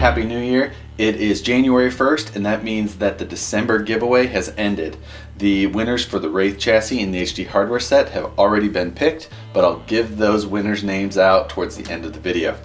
Happy New Year. It is January 1st, and that means that the December giveaway has ended. The winners for the Wraith chassis and the HD hardware set have already been picked, but I'll give those winners' names out towards the end of the video.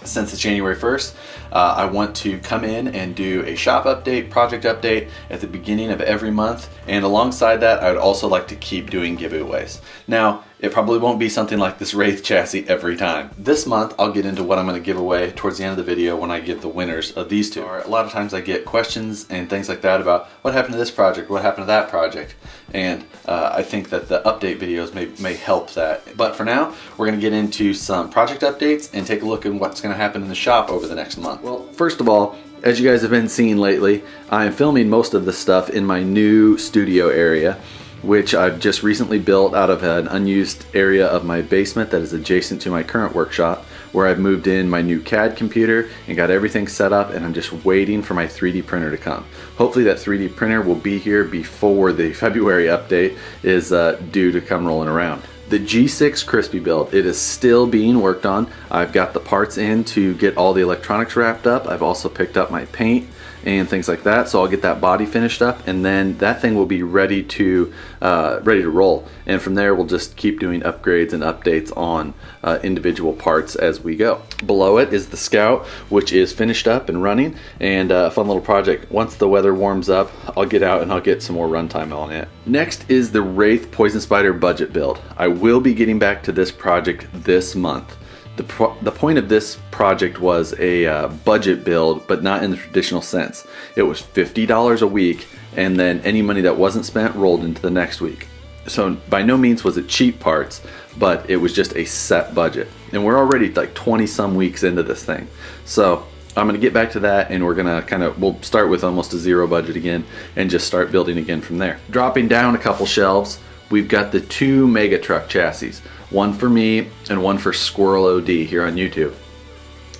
Since it's January 1st, I want to come in and do a shop update, project update at the beginning of every month, and alongside that I would also like to keep doing giveaways. Now, it probably won't be something like this Wraith chassis every time. This month I'll get into what I'm going to give away towards the end of the video when I give the winners of these two. A lot of times I get questions and things like that about what happened to this project, what happened to that project, and I think that the update videos may help that. But for now, we're going to get into some project updates and take a look at what's going to happen in the shop over the next month. Well, first of all, as you guys have been seeing lately, I am filming most of the stuff in my new studio area, which I've just recently built out of an unused area of my basement that is adjacent to my current workshop, where I've moved in my new CAD computer and got everything set up, and I'm just waiting for my 3D printer to come. Hopefully that 3D printer will be here before the February update is due to come rolling around. The G6 Crispy build, it is still being worked on. I've got the parts in to get all the electronics wrapped up. I've also picked up my paint and things like that, so I'll get that body finished up, and then that thing will be ready to roll. And from there we'll just keep doing upgrades and updates on individual parts as we go. Below it is the Scout, which is finished up and running, and a fun little project. Once the weather warms up, I'll get out and I'll get some more runtime on it. Next is the Wraith Poison Spider budget build. I will be getting back to this project this month. The point of this project was a budget build, but not in the traditional sense. It was $50 a week, and then any money that wasn't spent rolled into the next week. So by no means was it cheap parts, but it was just a set budget. And we're already like 20 some weeks into this thing. So I'm gonna get back to that, and we're gonna we'll start with almost a zero budget again and just start building again from there. Dropping down a couple shelves, we've got the two Mega Truck chassis. One for me and one for Squirrel OD here on YouTube.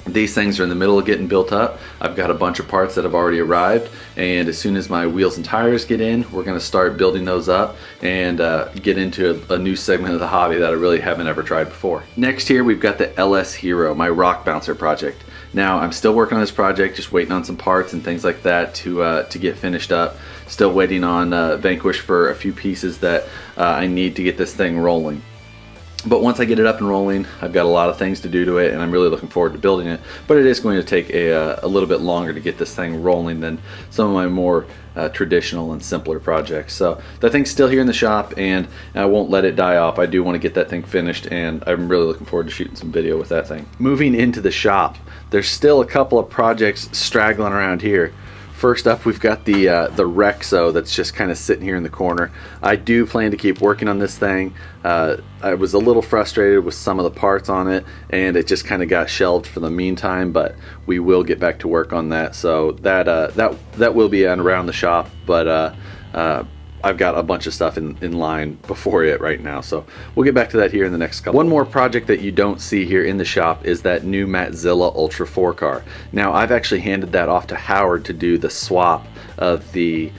These things are in the middle of getting built up. I've got a bunch of parts that have already arrived, and as soon as my wheels and tires get in, we're going to start building those up and get into a new segment of the hobby that I really haven't ever tried before. Next here we've got the LS Hero, my rock bouncer project. Now I'm still working on this project, just waiting on some parts and things like that to get finished up. Still waiting on Vanquish for a few pieces that I need to get this thing rolling. But once I get it up and rolling, I've got a lot of things to do to it, and I'm really looking forward to building it. But it is going to take a little bit longer to get this thing rolling than some of my more traditional and simpler projects. So that thing's still here in the shop, and I won't let it die off. I do want to get that thing finished, and I'm really looking forward to shooting some video with that thing. Moving into the shop, there's still a couple of projects straggling around here. First up, we've got the Rexo that's just kind of sitting here in the corner. I do plan to keep working on this thing. I was a little frustrated with some of the parts on it, and it just kind of got shelved for the meantime, but we will get back to work on that. So that will be around the shop, but I've got a bunch of stuff in line before it right now, so we'll get back to that here in the next couple. One more project that you don't see here in the shop is that new Mattzilla Ultra 4 car. Now I've actually handed that off to Howard to do the swap of the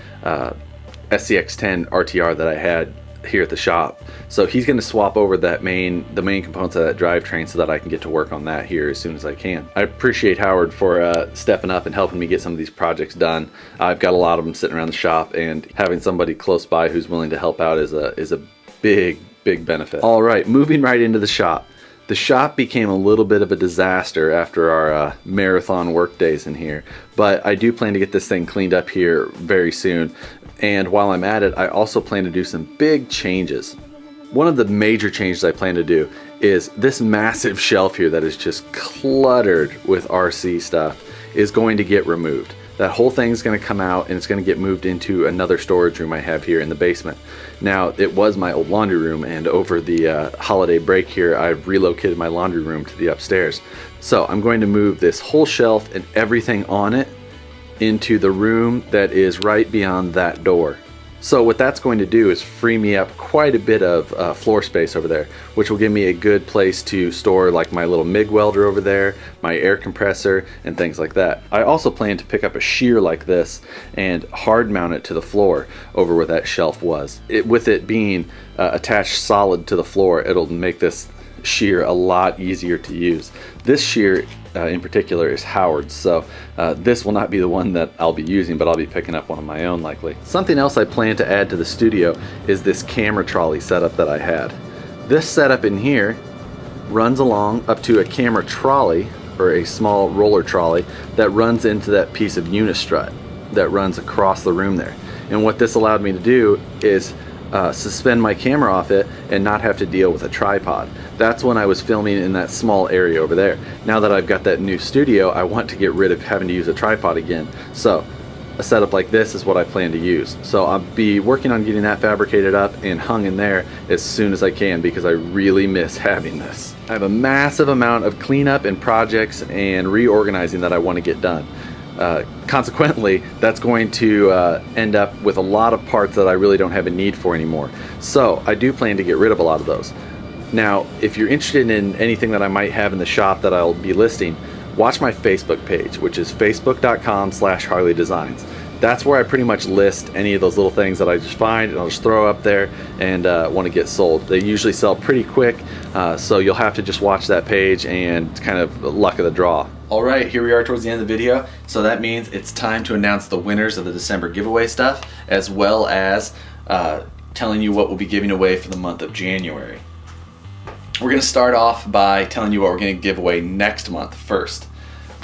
SCX10 RTR that I had here at the shop. So he's going to swap over the main components of that drivetrain so that I can get to work on that here as soon as I can. I appreciate Howard for stepping up and helping me get some of these projects done. I've got a lot of them sitting around the shop, and having somebody close by who's willing to help out is a big benefit. All right, moving right into the shop. The shop became a little bit of a disaster after our marathon work days in here, but I do plan to get this thing cleaned up here very soon. And while I'm at it, I also plan to do some big changes. One of the major changes I plan to do is this massive shelf here that is just cluttered with RC stuff is going to get removed. That whole thing is going to come out, and it's going to get moved into another storage room I have here in the basement. Now, it was my old laundry room, and over the holiday break here, I've relocated my laundry room to the upstairs. So I'm going to move this whole shelf and everything on it into the room that is right beyond that door. So what that's going to do is free me up quite a bit of floor space over there, which will give me a good place to store like my little MIG welder over there, my air compressor, and things like that. I also plan to pick up a shear like this and hard mount it to the floor over where that shelf was. With it being attached solid to the floor, it'll make this shear a lot easier to use. This shear in particular is Howard's. So this will not be the one that I'll be using, but I'll be picking up one of my own likely. Something else I plan to add to the studio is this camera trolley setup that I had. This setup in here runs along up to a camera trolley, or a small roller trolley that runs into that piece of unistrut that runs across the room there. And what this allowed me to do is suspend my camera off it and not have to deal with a tripod. That's when I was filming in that small area over there. Now that I've got that new studio, I want to get rid of having to use a tripod again. So a setup like this is what I plan to use. So I'll be working on getting that fabricated up and hung in there as soon as I can, because I really miss having this. I have a massive amount of cleanup and projects and reorganizing that I want to get done. Consequently, that's going to end up with a lot of parts that I really don't have a need for anymore. So I do plan to get rid of a lot of those. Now, if you're interested in anything that I might have in the shop that I'll be listing, watch my Facebook page, which is facebook.com/Harley Designs. That's where I pretty much list any of those little things that I just find and I'll just throw up there and want to get sold. They usually sell pretty quick, so you'll have to just watch that page and kind of luck of the draw. Alright, here we are towards the end of the video, so that means it's time to announce the winners of the December giveaway stuff, as well as telling you what we'll be giving away for the month of January. We're going to start off by telling you what we're going to give away next month first.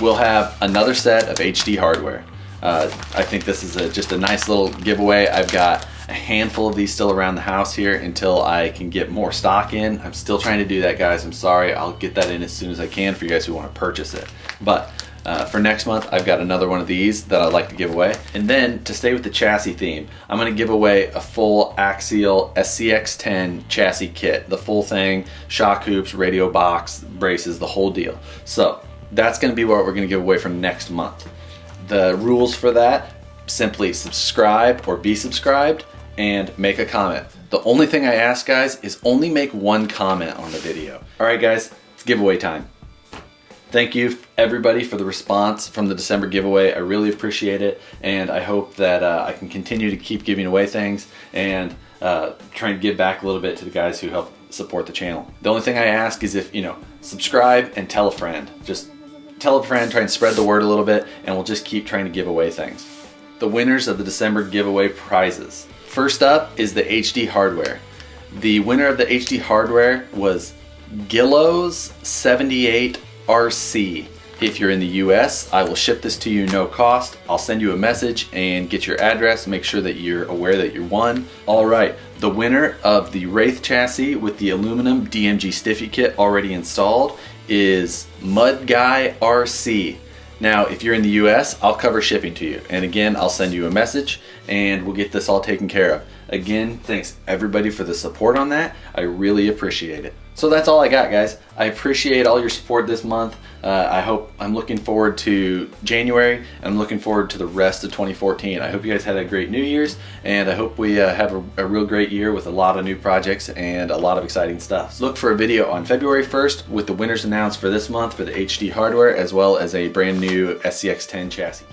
We'll have another set of HD hardware. I think this is just a nice little giveaway. I've got a handful of these still around the house here until I can get more stock in. I'm still trying to do that, guys. I'm sorry. I'll get that in as soon as I can for you guys who want to purchase it. But for next month, I've got another one of these that I'd like to give away. And then to stay with the chassis theme, I'm going to give away a full axial SCX10 chassis kit. The full thing, shock hoops, radio box, braces, the whole deal. So that's going to be what we're going to give away for next month. The rules for that: simply subscribe or be subscribed and make a comment. The only thing I ask, guys, is only make one comment on the video. Alright guys, it's giveaway time. Thank you everybody for the response from the December giveaway. I really appreciate it, and I hope that I can continue to keep giving away things and trying to give back a little bit to the guys who help support the channel. The only thing I ask is if, subscribe and tell a friend. Just tell a friend, try and spread the word a little bit, and we'll just keep trying to give away things. The winners of the December giveaway prizes. First up is the HD hardware. The winner of the HD hardware was Gillows 78 RC. If you're in the US, I will ship this to you no cost. I'll send you a message and get your address, make sure that you're aware that you won. Alright, the winner of the Wraith chassis with the aluminum DMG Stiffy kit already installed is Mud Guy RC. Now, if you're in the US, I'll cover shipping to you. And again, I'll send you a message and we'll get this all taken care of. Again, thanks everybody for the support on that. I really appreciate it. So that's all I got, guys. I appreciate all your support this month. I'm looking forward to January, and I'm looking forward to the rest of 2014. I hope you guys had a great New Year's, and I hope we have a real great year with a lot of new projects and a lot of exciting stuff. So look for a video on February 1st with the winners announced for this month for the HD hardware, as well as a brand new SCX10 chassis.